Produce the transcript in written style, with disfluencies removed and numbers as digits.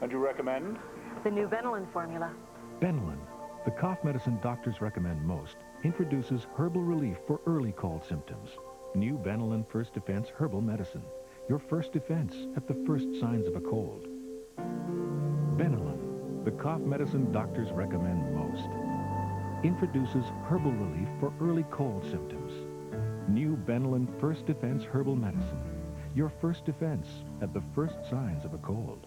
And you recommend? The new Benylin formula. Benylin, the cough medicine doctors recommend most, introduces herbal relief for early cold symptoms. New Benylin First Defense Herbal Medicine. Your first defense at the first signs of a cold. Benylin, the cough medicine doctors recommend most, introduces herbal relief for early cold symptoms. New Benylin First Defense Herbal Medicine. Your first defense at the first signs of a cold.